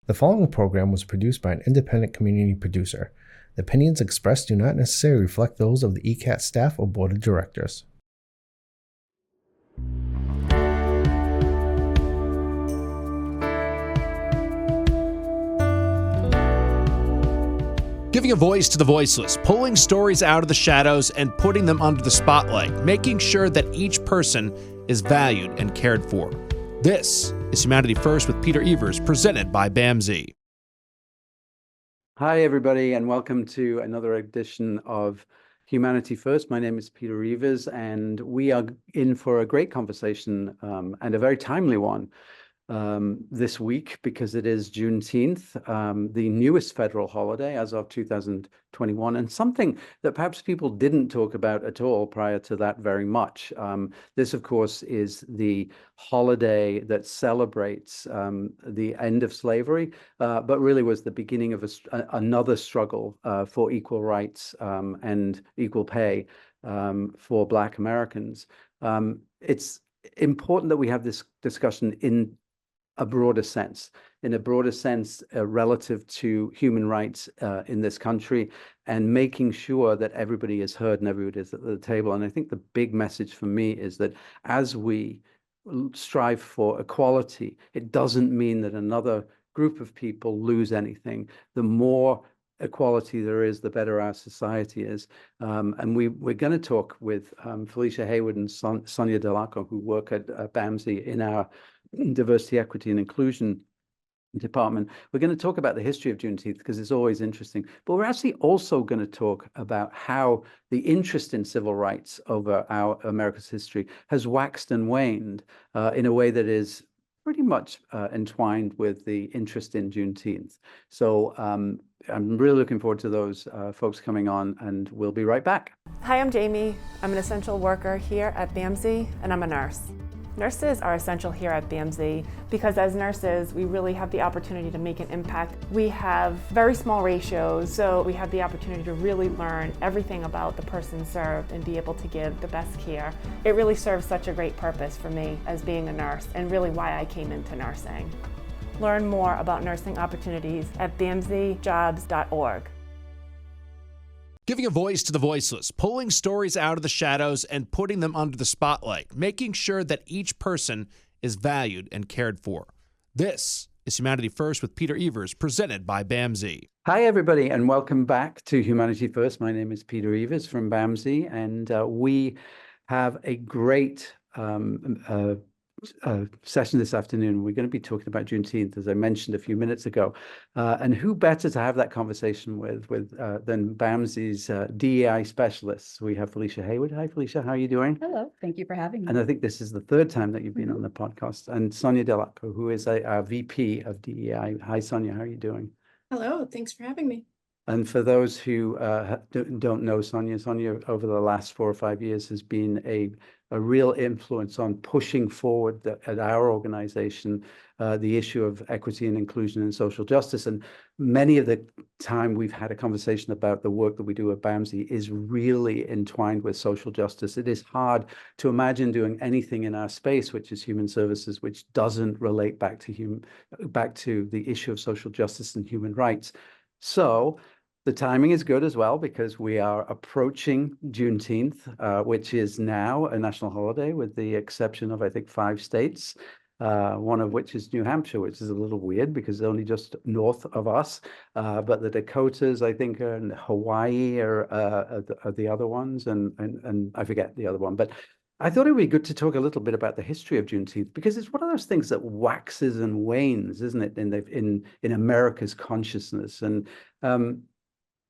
The following program was produced by an independent community producer. The opinions expressed do not necessarily reflect those of the ECAT staff or board of directors. Giving a voice to the voiceless, pulling stories out of the shadows and putting them under the spotlight, making sure that each person is valued and cared for. This is Humanity First with Peter Evers, presented by BAMZ. Hi, everybody, and welcome to another edition of Humanity First. My name is Peter Evers, and we are in for a great conversation and a very timely one this week because it is Juneteenth, the newest federal holiday as of 2021, and something that perhaps people didn't talk about at all prior to that very much. This, of course, is the holiday that celebrates the end of slavery, but really was the beginning of another struggle for equal rights and equal pay for Black Americans. It's important that we have this discussion in a broader sense, relative to human rights in this country, and making sure that everybody is heard and everybody is at the table. And I think the big message for me is that as we strive for equality, it doesn't mean that another group of people lose anything. The more equality there is, the better our society is. And we're going to talk with Felicia, Heywood, and Sonia who work at BAMZ in our Diversity, Equity, and Inclusion department. We're going to talk about the history of Juneteenth because it's always interesting, but we're actually also going to talk about how the interest in civil rights over America's history has waxed and waned in a way that is pretty much entwined with the interest in Juneteenth. So I'm really looking forward to those folks coming on, and we'll be right back. Hi, I'm Jamie. I'm an essential worker here at BAMZ, and I'm a nurse. Nurses are essential here at BAMZ because as nurses, we really have the opportunity to make an impact. We have very small ratios, so we have the opportunity to really learn everything about the person served and be able to give the best care. It really serves such a great purpose for me as being a nurse and really why I came into nursing. Learn more about nursing opportunities at bamzjobs.org. Giving a voice to the voiceless, pulling stories out of the shadows and putting them under the spotlight, making sure that each person is valued and cared for. This is Humanity First with Peter Evers, presented by BAMZ. Hi, everybody, and welcome back to Humanity First. My name is Peter Evers from BAMZ, and we have a great session this afternoon. We're going to be talking about Juneteenth, as I mentioned a few minutes ago, and who better to have that conversation with than BAMZ's DEI specialists. We have Felicia Heywood. Hi, Felicia. How are you doing? Hello. Thank you for having me. And I think this is the third time that you've been on the podcast. And Sonia who is our VP of DEI. Hi, Sonia. How are you doing? Hello. Thanks for having me. And for those who don't know Sonia over the last 4 or 5 years has been a real influence on pushing forward at our organization the issue of equity and inclusion and social justice. And many of the time we've had a conversation about the work that we do at BAMZ is really entwined with social justice. It is hard to imagine doing anything in our space, which is human services, which doesn't relate back to the issue of social justice and human rights. So the timing is good as well because we are approaching Juneteenth, which is now a national holiday with the exception of, I think, 5 states, one of which is New Hampshire, which is a little weird because it's only just north of us. But the Dakotas, I think, and Hawaii are the other ones, and I forget the other one. But I thought it would be good to talk a little bit about the history of Juneteenth because it's one of those things that waxes and wanes, isn't it, in America's consciousness. And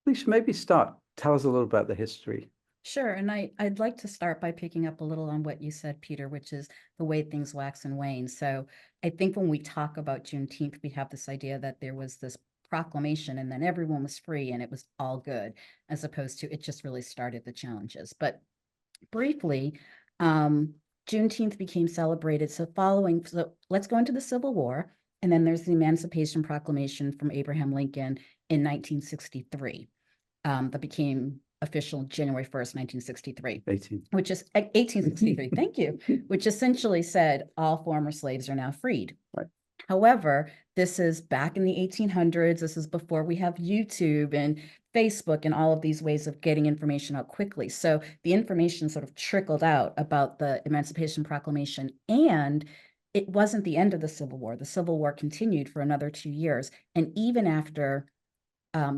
Felicia, maybe tell us a little about the history. Sure. And I'd like to start by picking up a little on what you said, Peter, which is the way things wax and wane. So I think when we talk about Juneteenth, we have this idea that there was this proclamation and then everyone was free and it was all good, as opposed to it just really started the challenges. But briefly, Juneteenth became celebrated. So let's go into the Civil War. And then there's the Emancipation Proclamation from Abraham Lincoln in 1963 that became official January 1st, 1963, which is 1863, thank you, which essentially said all former slaves are now freed. Right. However, this is back in the 1800s. This is before we have YouTube and Facebook and all of these ways of getting information out quickly. So the information sort of trickled out about the Emancipation Proclamation, and it wasn't the end of the Civil War. The Civil War continued for another 2 years. And even after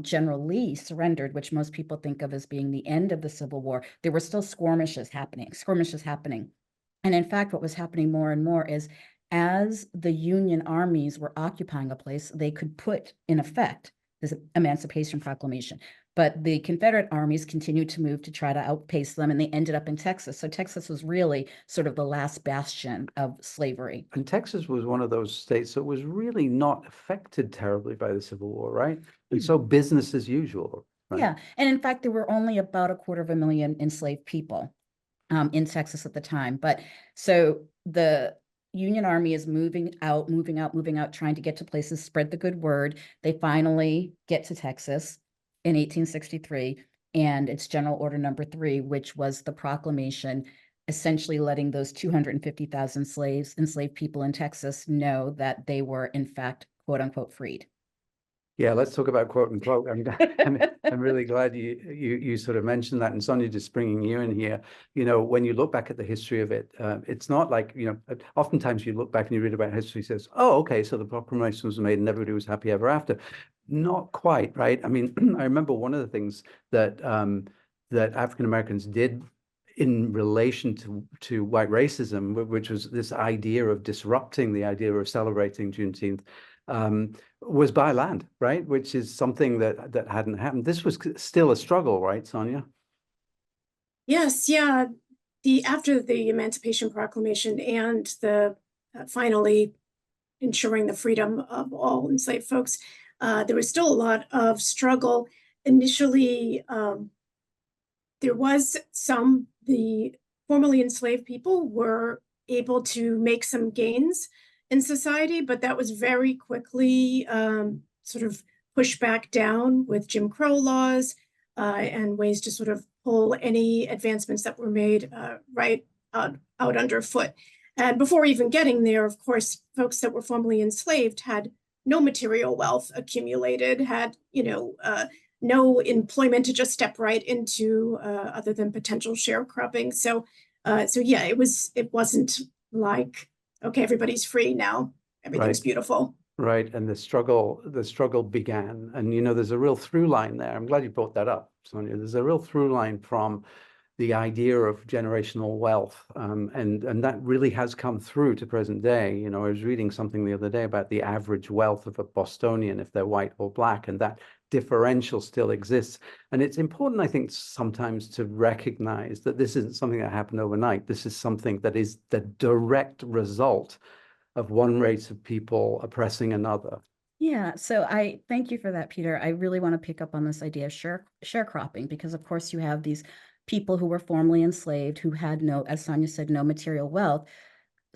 General Lee surrendered, which most people think of as being the end of the Civil War, there were still skirmishes happening. And in fact, what was happening more and more is as the Union armies were occupying a place, they could put in effect this Emancipation Proclamation. But the Confederate armies continued to move to try to outpace them, and they ended up in Texas. So Texas was really sort of the last bastion of slavery. And Texas was one of those states that was really not affected terribly by the Civil War, right? And so business as usual, right? Yeah, and in fact, there were only about 250,000 enslaved people in Texas at the time. But so the Union Army is moving out, trying to get to places, spread the good word. They finally get to Texas in 1863, and it's General Order Number 3, which was the proclamation essentially letting those 250,000 enslaved people in Texas know that they were, in fact, quote unquote, freed. Yeah, let's talk about quote unquote. I'm really glad you sort of mentioned that, and Sonia, just bringing you in here. You know, when you look back at the history of it, it's not like, you know, oftentimes you look back and you read about history, says, oh, okay, so the proclamation was made and everybody was happy ever after. Not quite, right? I mean, I remember one of the things that that African Americans did in relation to white racism, which was this idea of disrupting the idea of celebrating Juneteenth, was buy land, right? Which is something that hadn't happened. This was still a struggle, right, Sonia? Yes, yeah. After the Emancipation Proclamation and the finally ensuring the freedom of all enslaved folks, there was still a lot of struggle. Initially, there was the formerly enslaved people were able to make some gains in society, but that was very quickly sort of pushed back down with Jim Crow laws and ways to sort of pull any advancements that were made right out underfoot. And before even getting there, of course, folks that were formerly enslaved had no material wealth accumulated, had, no employment to just step right into other than potential sharecropping. So yeah, it wasn't like, okay, everybody's free now, everything's beautiful. Right, and the struggle began, and there's a real through line there. I'm glad you brought that up, Sonia. There's a real through line from the idea of generational wealth, and that really has come through to present day. I was reading something the other day about the average wealth of a Bostonian, if they're white or black, and that differential still exists. And it's important, I think, sometimes to recognize that this isn't something that happened overnight. This is something that is the direct result of one race of people oppressing another. Yeah, so I thank you for that, Peter. I really want to pick up on this idea of sharecropping, because of course you have these people who were formerly enslaved who had no, as Sonia said, no material wealth.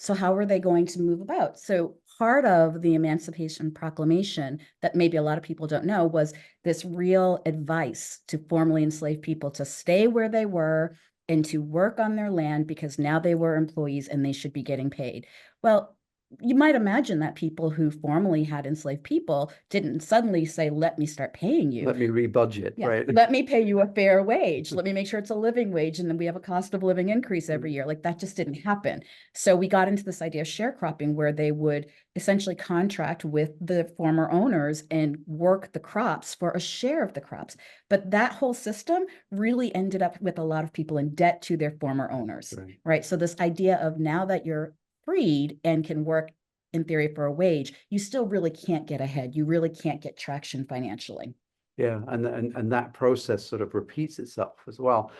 So how were they going to move about? So part of the Emancipation Proclamation that maybe a lot of people don't know was this real advice to formerly enslaved people to stay where they were and to work on their land because now they were employees and they should be getting paid. Well, you might imagine that people who formerly had enslaved people didn't suddenly say, let me start paying you. Let me rebudget, right? Let me pay you a fair wage. Let me make sure it's a living wage. And then we have a cost of living increase every year. Like that just didn't happen. So we got into this idea of sharecropping where they would essentially contract with the former owners and work the crops for a share of the crops. But that whole system really ended up with a lot of people in debt to their former owners, right? So this idea of now that you're freed and can work in theory for a wage, you still really can't get ahead. You really can't get traction financially. Yeah, and that process sort of repeats itself as well.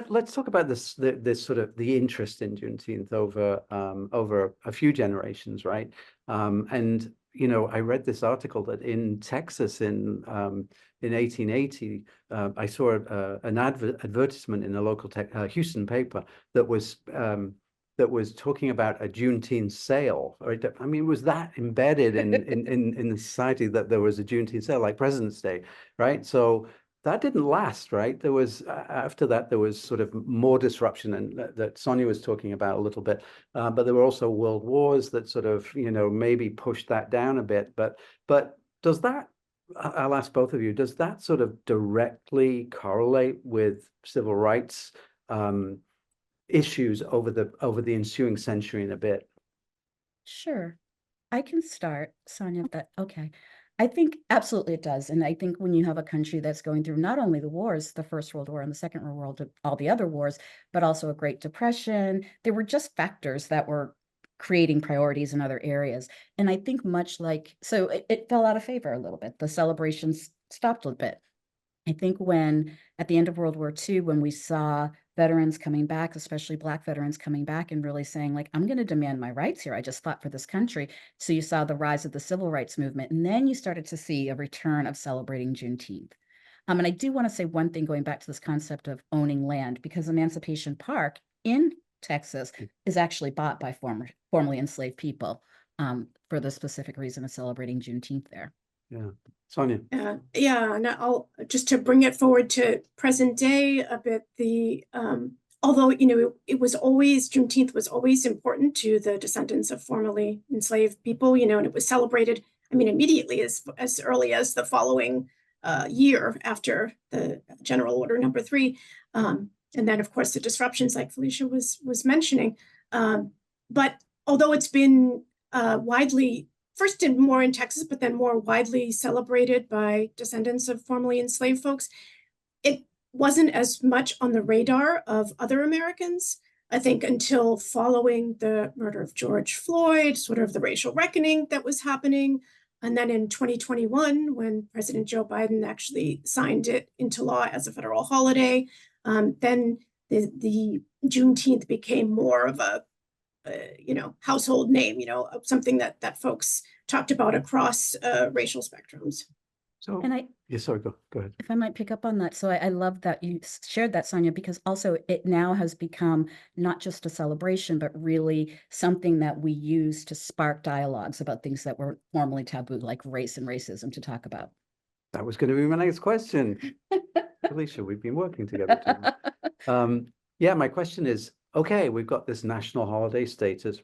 Let's talk about this sort of the interest in Juneteenth over a few generations, right? And I read this article that in Texas in 1880, I saw an advertisement in a local Houston paper that was talking about a Juneteenth sale. Right? I mean, was that embedded in the society that there was a Juneteenth sale, like President's Day, right? So that didn't last, right? There was after that there was sort of more disruption, and that Sonia was talking about a little bit. But there were also world wars that sort of, you know, maybe pushed that down a bit. But does that, I'll ask both of you, does that sort of directly correlate with civil rights issues over the ensuing century and a bit? Sure. I can start, Sonia, if that, okay. I think absolutely it does. And I think when you have a country that's going through not only the wars, the First World War and the Second World War, all the other wars, but also a Great Depression, there were just factors that were creating priorities in other areas. And I think much like, so it fell out of favor a little bit. The celebrations stopped a bit. I think when at the end of World War II, when we saw veterans coming back, especially Black veterans coming back and really saying, like, I'm going to demand my rights here. I just fought for this country. So you saw the rise of the civil rights movement. And then you started to see a return of celebrating Juneteenth. And I do want to say one thing going back to this concept of owning land, because Emancipation Park in Texas is actually bought by formerly enslaved people for the specific reason of celebrating Juneteenth there. Yeah. Sonia. Yeah, and I'll just to bring it forward to present day a bit, although, you know, it was always, Juneteenth was always important to the descendants of formerly enslaved people, you know, and it was celebrated, I mean, immediately as early as the following year after the General Order Number 3. And then, of course, the disruptions like Felicia was mentioning. But although it's been widely, first more in Texas, but then more widely celebrated by descendants of formerly enslaved folks, it wasn't as much on the radar of other Americans, I think, until following the murder of George Floyd, sort of the racial reckoning that was happening. And then in 2021, when President Joe Biden actually signed it into law as a federal holiday, then the Juneteenth became more of a you know, household name, you know, something that folks talked about across racial spectrums. So, and yeah, sorry, go ahead. If I might pick up on that. So I love that you shared that, Sonia, because also it now has become not just a celebration, but really something that we use to spark dialogues about things that were formerly taboo, like race and racism, to talk about. That was going to be my next question. Felicia, we've been working together too. Yeah, my question is, okay, we've got this national holiday status,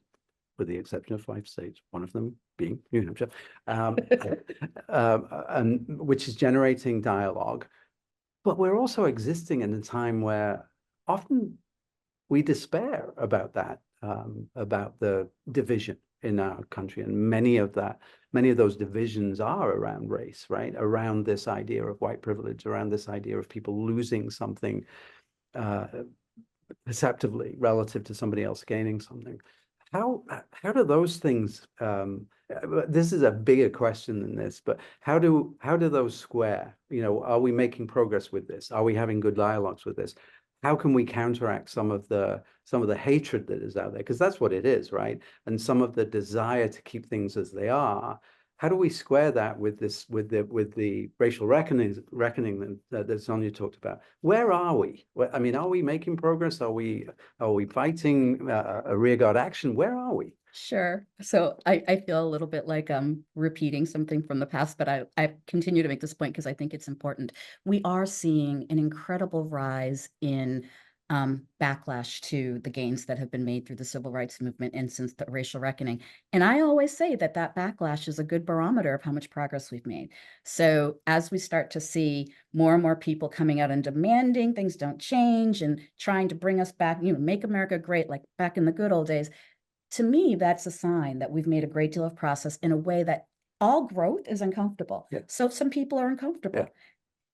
with the exception of 5 states, one of them being New Hampshire, and which is generating dialogue. But we're also existing in a time where often we despair about that, about the division in our country, and many of those divisions are around race, right? Around this idea of white privilege, around this idea of people losing something perceptively relative to somebody else gaining something. How do those things, this is a bigger question than this, but how do those square? You know, are we making progress with this? Are we having good dialogues with this? How can we counteract some of the hatred that is out there? Because that's what it is, right? And some of the desire to keep things as they are. How do we square that with this, with the racial reckoning that Sonia talked about? Where are we? I mean, are we making progress? Are we fighting a rearguard action? Where are we? Sure. So I feel a little bit like I'm repeating something from the past, but I continue to make this point because I think it's important. We are seeing an incredible rise in backlash to the gains that have been made through the civil rights movement and since the racial reckoning. And I always say that backlash is a good barometer of how much progress we've made. So as we start to see more and more people coming out and demanding things don't change and trying to bring us back, you know, make America great, like back in the good old days, to me, that's a sign that we've made a great deal of progress in a way that all growth is uncomfortable. Yeah. So some people are uncomfortable. Yeah.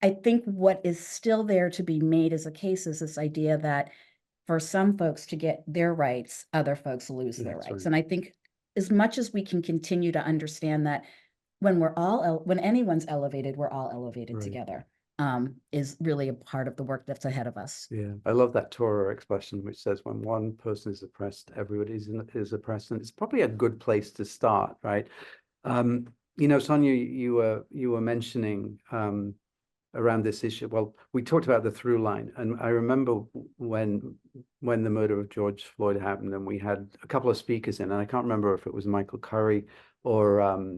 I think what is still there to be made as a case is this idea that for some folks to get their rights, other folks lose their rights. Right. And I think as much as we can continue to understand that when anyone's elevated, we're all elevated Right. together, is really a part of the work that's ahead of us. Yeah, I love that Torah expression, which says when one person is oppressed, everybody is oppressed. And it's probably a good place to start, right? You know, Sonia, you were mentioning around this issue. Well, we talked about the through line, and I remember when the murder of George Floyd happened, and we had a couple of speakers in, and I can't remember if it was Michael Curry or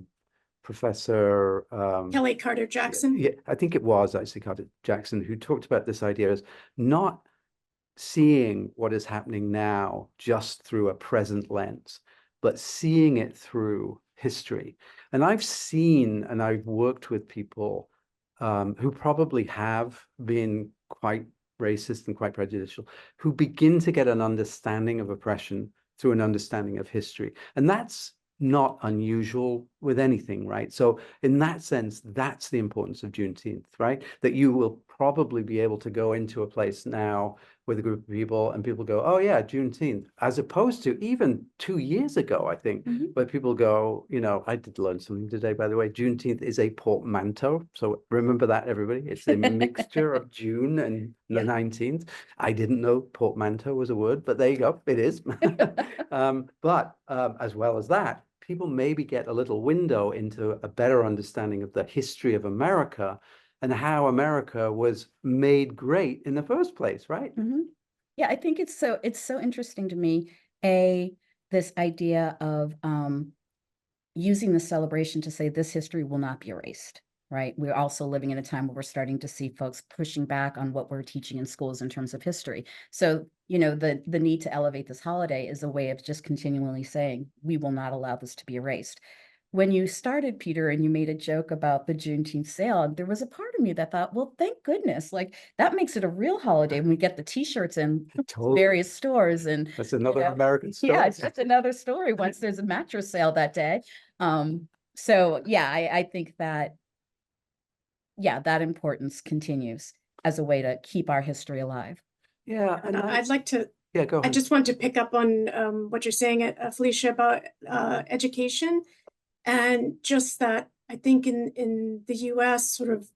Professor Kelly Carter Jackson. Yeah, I think it was actually Carter Jackson who talked about this idea as not seeing what is happening now just through a present lens, but seeing it through history. And I've seen and I've worked with people who probably have been quite racist and quite prejudicial, who begin to get an understanding of oppression through an understanding of history. And that's not unusual with anything, right? So in that sense, that's the importance of Juneteenth, right? That you will probably be able to go into a place now with a group of people and people go, oh yeah, Juneteenth, as opposed to even 2 years ago, I think, where people go, you know, I did learn something today, by the way. Juneteenth is a portmanteau. So remember that, everybody. It's a mixture of June and the 19th. I didn't know portmanteau was a word, but there you go, it is. But as well as that, people maybe get a little window into a better understanding of the history of America and how America was made great in the first place, right? Yeah, I think it's so interesting to me, this idea of using the celebration to say this history will not be erased, right? We're also living in a time where we're starting to see folks pushing back on what we're teaching in schools in terms of history. So, you know, the need to elevate this holiday is a way of just continually saying, we will not allow this to be erased. When you started, Peter, and you made a joke about the Juneteenth sale, there was a part of me that thought, well, thank goodness, like that makes it a real holiday when we get the T-shirts in various stores. And that's another American story. Yeah, it's just another story once there's a mattress sale that day. So yeah, I think that, yeah, that importance continues as a way to keep our history alive. Yeah, And I'd like to, yeah, go ahead. I just want to pick up on what you're saying, Felicia, about education. And just that, I think in the US, sort of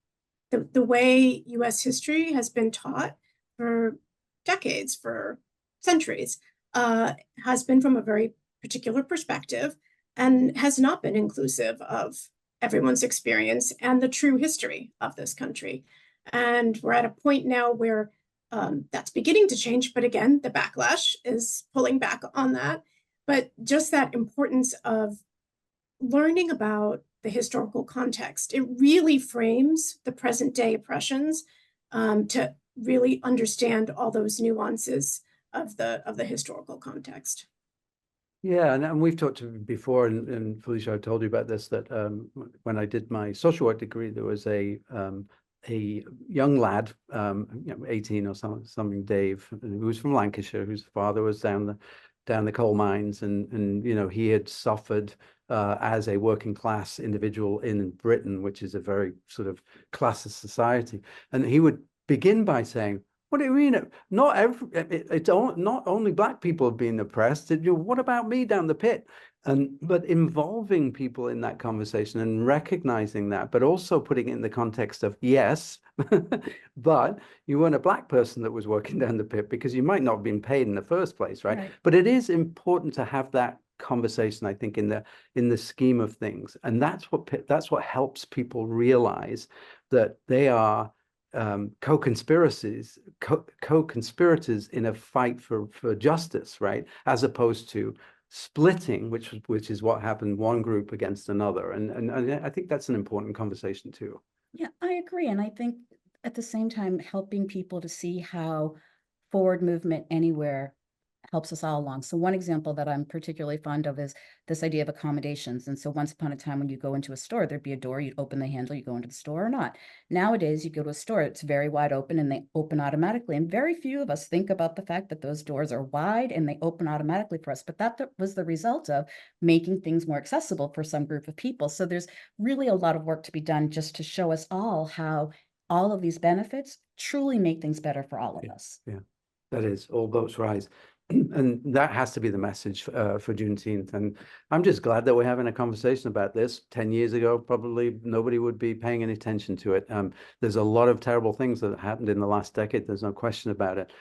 the way US history has been taught for decades, for centuries, has been from a very particular perspective and has not been inclusive of everyone's experience and the true history of this country. And we're at a point now where that's beginning to change. But again, the backlash is pulling back on that. But just that importance of learning about the historical context, it really frames the present day oppressions to really understand all those nuances of the historical context. Yeah, and we've talked before, and Felicia, I've told you about this, that when I did my social work degree, there was a young lad, 18 or something, Dave, who was from Lancashire, whose father was down the coal mines, and you know, he had suffered as a working class individual in Britain, which is a very sort of classist society. And he would begin by saying, what do you mean? Not only black people have been oppressed. What about me down the pit? But involving people in that conversation and recognizing that, but also putting it in the context of, yes, but you weren't a black person that was working down the pit because you might not have been paid in the first place, right? But it is important to have that conversation, I think, in the scheme of things, and that's what helps people realize that they are co-conspirators in a fight for justice, right? As opposed to splitting, which is what happened, one group against another, and I think that's an important conversation too. Yeah, I agree, and I think at the same time helping people to see how forward movement anywhere helps us all along. So one example that I'm particularly fond of is this idea of accommodations. And so once upon a time when you go into a store, there'd be a door, you'd open the handle, you go into the store or not. Nowadays, you go to a store, it's very wide open and they open automatically. And very few of us think about the fact that those doors are wide and they open automatically for us. But that was the result of making things more accessible for some group of people. So there's really a lot of work to be done just to show us all how all of these benefits truly make things better for all of us. Yeah, that is, all boats rise. And that has to be the message for Juneteenth. And I'm just glad that we're having a conversation about this. 10 years ago, probably nobody would be paying any attention to it. There's a lot of terrible things that happened in the last decade. There's no question about it,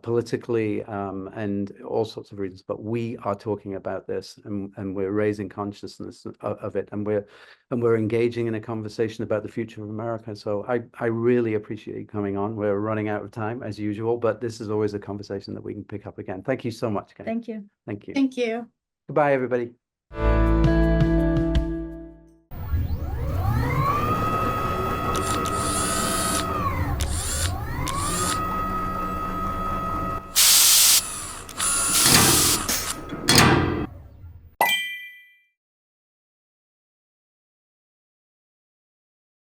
politically and all sorts of reasons. But we are talking about this, and we're raising consciousness of it, and we're engaging in a conversation about the future of America. So I really appreciate you coming on. We're running out of time as usual, but this is always a conversation that we can pick up again. Thank you so much, Kate. Thank you. Thank you. Thank you. Goodbye, everybody.